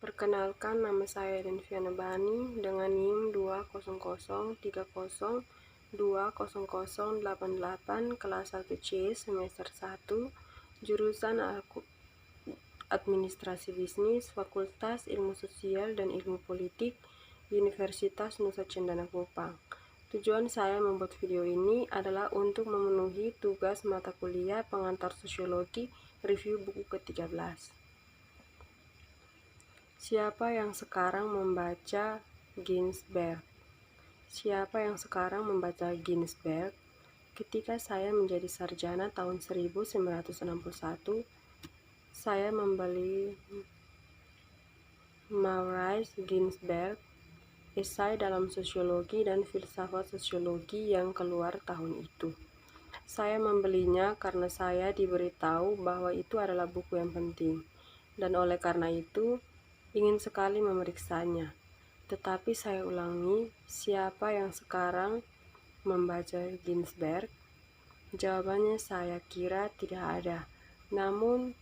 Perkenalkan, nama saya Denviana Bani dengan NIM 20020020088 kelas 1C semester 1 jurusan Administrasi Bisnis Fakultas Ilmu Sosial dan Ilmu Politik Universitas Nusa Cendana Kupang. Tujuan saya membuat video ini adalah untuk memenuhi tugas mata kuliah pengantar sosiologi review buku ke-13. Siapa yang sekarang membaca Ginsberg? Siapa yang sekarang membaca Ginsberg? Ketika saya menjadi sarjana tahun 1961, saya membeli Maurice Ginsberg, esai dalam sosiologi dan filsafat sosiologi yang keluar tahun itu. Saya membelinya karena saya diberitahu bahwa itu adalah buku yang penting, dan oleh karena itu ingin sekali memeriksanya. Tetapi saya ulangi, siapa yang sekarang membaca Ginsberg? Jawabannya saya kira tidak ada. Namun,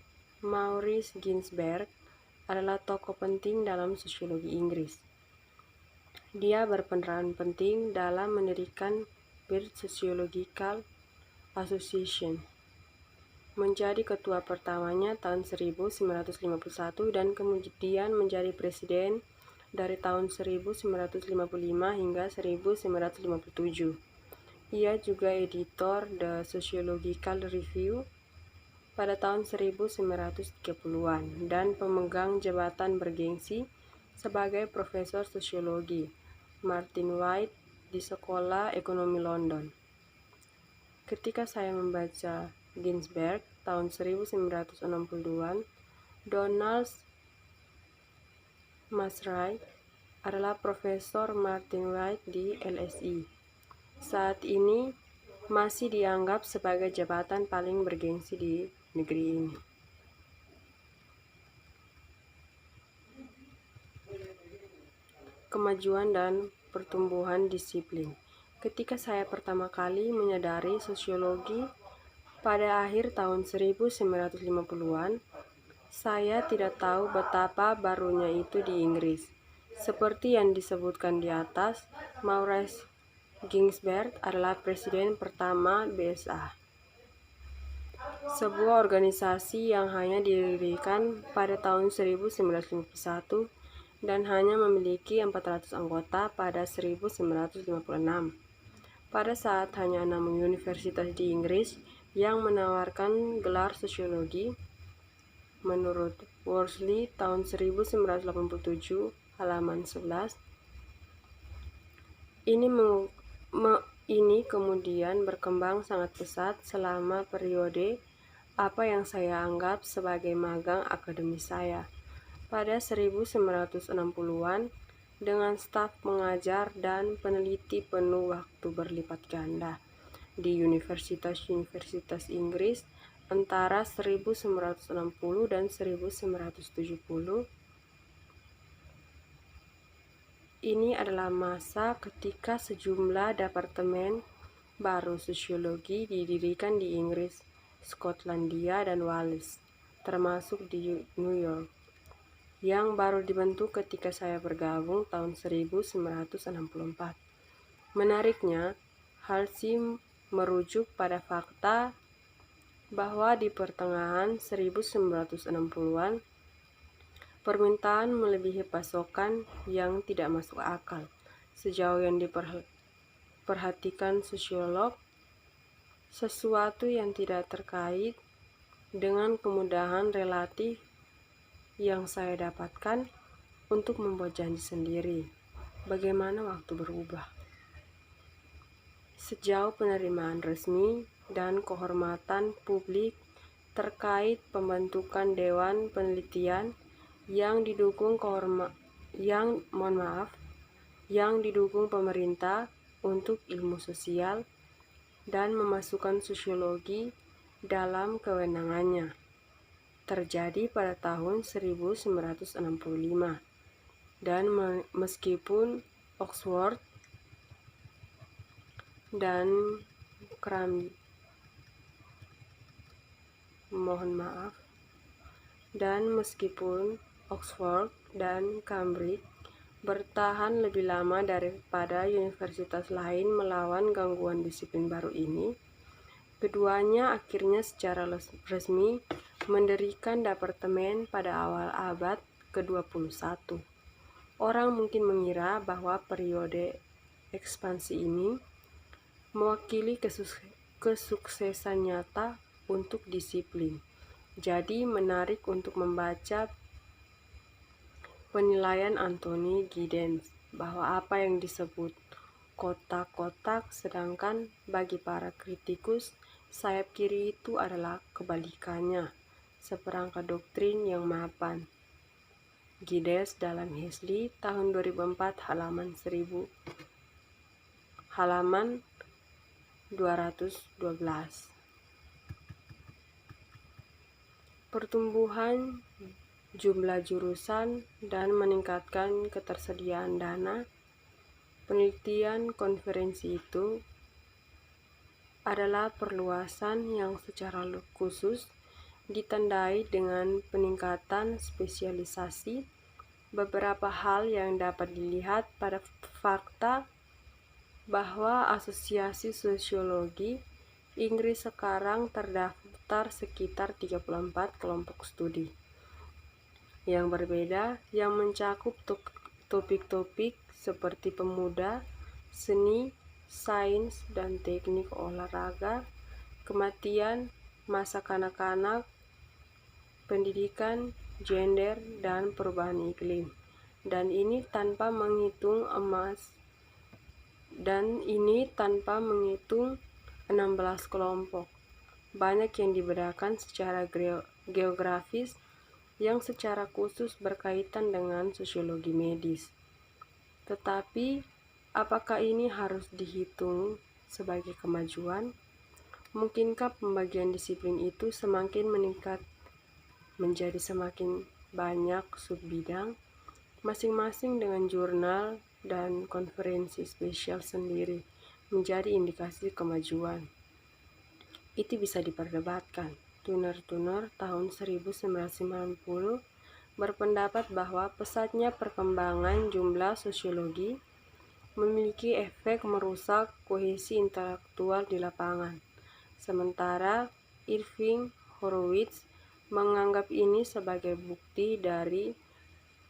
Maurice Ginsberg adalah tokoh penting dalam sosiologi Inggris. Dia berperan penting dalam mendirikan British Sociological Association, menjadi ketua pertamanya tahun 1951 dan kemudian menjadi presiden dari tahun 1955 hingga 1957. Ia juga editor The Sociological Review pada tahun 1930-an dan pemegang jabatan bergengsi sebagai profesor sosiologi Martin White di Sekolah Ekonomi London. Ketika saya membaca Ginsberg tahun 1962-an, Donald Massray adalah Profesor Martin White di LSI. Saat ini masih dianggap sebagai jabatan paling bergengsi di negeri ini. Kemajuan dan pertumbuhan disiplin. Ketika saya pertama kali menyadari sosiologi pada akhir tahun 1950-an, saya tidak tahu betapa barunya itu di Inggris. Seperti yang disebutkan di atas, Maurice Ginsberg adalah presiden pertama BSA, sebuah organisasi yang hanya didirikan pada tahun 1951 dan hanya memiliki 400 anggota pada 1956. Pada saat hanya 6 universitas di Inggris yang menawarkan gelar sosiologi, menurut Worsley tahun 1987 halaman 11, ini kemudian berkembang sangat pesat selama periode apa yang saya anggap sebagai magang akademis saya pada 1960-an dengan staf pengajar dan peneliti penuh waktu berlipat ganda di universitas-universitas Inggris antara 1960 dan 1970. Ini adalah masa ketika sejumlah departemen baru sosiologi didirikan di Inggris, Skotlandia, dan Wales, termasuk di New York, yang baru dibentuk ketika saya bergabung tahun 1964. Menariknya, hal ini merujuk pada fakta bahwa di pertengahan 1960-an, permintaan melebihi pasokan yang tidak masuk akal. Sejauh yang diperhatikan sosiolog, sesuatu yang tidak terkait dengan kemudahan relatif yang saya dapatkan untuk membuat janji sendiri. Bagaimana waktu berubah? Sejauh penerimaan resmi dan kehormatan publik terkait pembentukan Dewan Penelitian yang didukung pemerintah untuk ilmu sosial dan memasukkan sosiologi dalam kewenangannya, terjadi pada tahun 1965, dan meskipun Oxford dan Oxford dan Cambridge bertahan lebih lama daripada universitas lain melawan gangguan disiplin baru ini, keduanya akhirnya secara resmi mendirikan departemen pada awal abad ke-21. Orang mungkin mengira bahwa periode ekspansi ini mewakili kesuksesan nyata untuk disiplin. Jadi menarik untuk membaca penilaian Anthony Giddens bahwa apa yang disebut kotak-kotak, sedangkan bagi para kritikus, sayap kiri itu adalah kebalikannya, seperangkat doktrin yang mapan. Giddens dalam Hesley tahun 2004 halaman 212. Pertumbuhan jumlah jurusan dan meningkatkan ketersediaan dana. Penelitian konferensi itu adalah perluasan yang secara khusus ditandai dengan peningkatan spesialisasi. Beberapa hal yang dapat dilihat pada fakta bahwa Asosiasi Sosiologi Inggris sekarang terdaftar sekitar 34 kelompok studi yang berbeda yang mencakup topik-topik seperti pemuda, seni, sains dan teknik olahraga, kematian, masa kanak-kanak, pendidikan, gender, dan perubahan iklim. Dan ini tanpa menghitung 16 kelompok. Banyak yang dibedakan secara geografis yang secara khusus berkaitan dengan sosiologi medis. Tetapi, apakah ini harus dihitung sebagai kemajuan? Mungkinkah pembagian disiplin itu semakin meningkat menjadi semakin banyak subbidang, masing-masing dengan jurnal dan konferensi spesial sendiri menjadi indikasi kemajuan? Itu bisa diperdebatkan. Turner tahun 1990 berpendapat bahwa pesatnya perkembangan jumlah sosiologi memiliki efek merusak kohesi intelektual di lapangan. Sementara Irving Horowitz menganggap ini sebagai bukti dari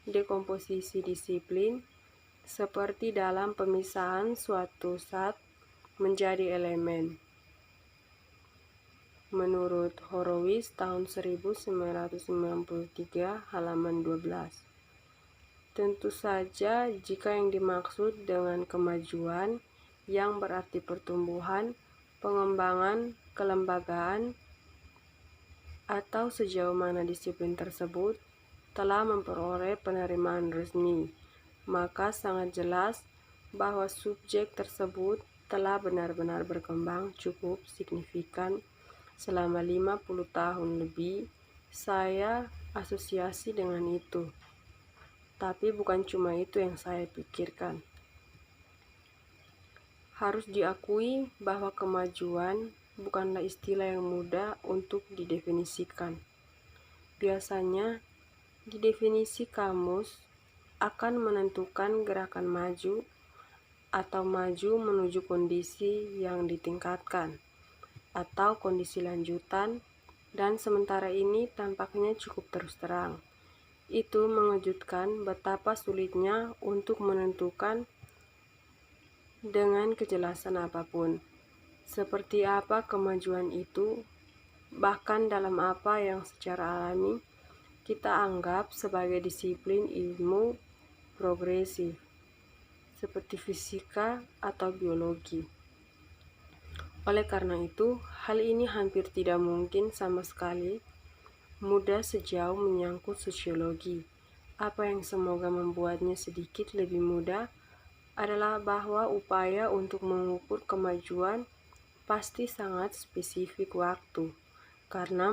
dekomposisi disiplin, seperti dalam pemisahan suatu zat menjadi elemen. Menurut Horowitz tahun 1993 halaman 12. Tentu saja jika yang dimaksud dengan kemajuan yang berarti pertumbuhan, pengembangan kelembagaan, atau sejauh mana disiplin tersebut telah memperoleh penerimaan resmi, maka sangat jelas bahwa subjek tersebut telah benar-benar berkembang cukup signifikan selama 50 tahun lebih. Saya asosiasi dengan itu. Tapi bukan cuma itu yang saya pikirkan. Harus diakui bahwa kemajuan bukanlah istilah yang mudah untuk didefinisikan. Biasanya, di definisi kamus akan menentukan gerakan maju atau maju menuju kondisi yang ditingkatkan atau kondisi lanjutan, dan sementara ini tampaknya cukup terus terang. Itu mengejutkan betapa sulitnya untuk menentukan dengan kejelasan apapun seperti apa kemajuan itu, bahkan dalam apa yang secara alami kita anggap sebagai disiplin ilmu progresif seperti fisika atau biologi. Oleh karena itu, hal ini hampir tidak mungkin sama sekali mudah sejauh menyangkut sosiologi. Apa yang semoga membuatnya sedikit lebih mudah adalah bahwa upaya untuk mengukur kemajuan pasti sangat spesifik waktu, karena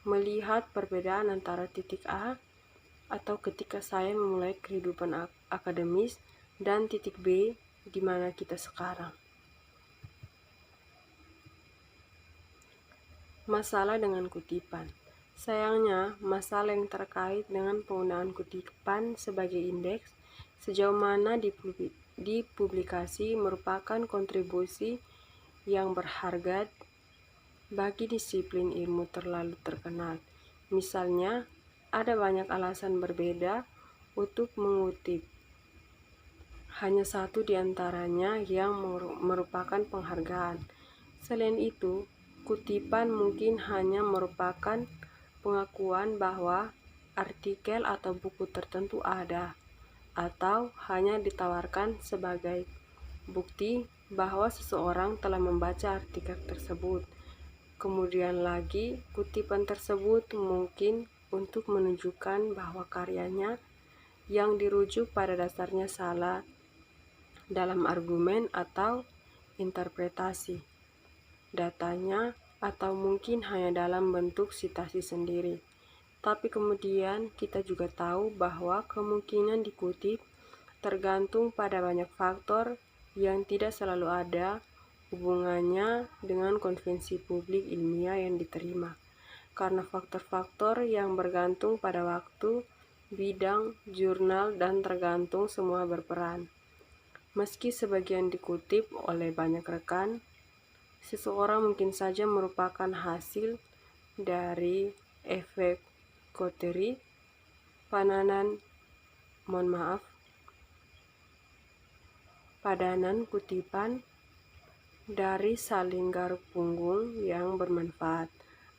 melihat perbedaan antara titik A atau ketika saya memulai kehidupan akademis dan titik B di mana kita sekarang. Masalah dengan kutipan. Sayangnya, masalah yang terkait dengan penggunaan kutipan sebagai indeks sejauh mana dipublikasi merupakan kontribusi yang berharga bagi disiplin ilmu terlalu terkenal. Misalnya, ada banyak alasan berbeda untuk mengutip. Hanya satu di antaranya yang merupakan penghargaan. Selain itu, kutipan mungkin hanya merupakan pengakuan bahwa artikel atau buku tertentu ada, atau hanya ditawarkan sebagai bukti bahwa seseorang telah membaca artikel tersebut. Kemudian lagi, kutipan tersebut mungkin untuk menunjukkan bahwa karyanya yang dirujuk pada dasarnya salah dalam argumen atau interpretasi datanya, atau mungkin hanya dalam bentuk sitasi sendiri. Tapi kemudian kita juga tahu bahwa kemungkinan dikutip tergantung pada banyak faktor yang tidak selalu ada hubungannya dengan konvensi publik ilmiah yang diterima. Karena faktor-faktor yang bergantung pada waktu, bidang, jurnal, dan tergantung semua berperan. Meski sebagian dikutip oleh banyak rekan, seseorang mungkin saja merupakan hasil dari efek Koterie, padanan kutipan dari saling garuk punggung yang bermanfaat.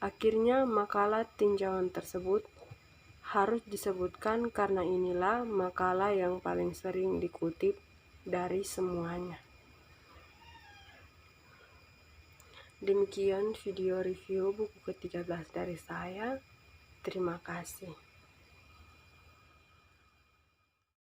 Akhirnya makalah tinjauan tersebut harus disebutkan karena inilah makalah yang paling sering dikutip dari semuanya. Demikian video review buku ke-13 dari saya. Terima kasih.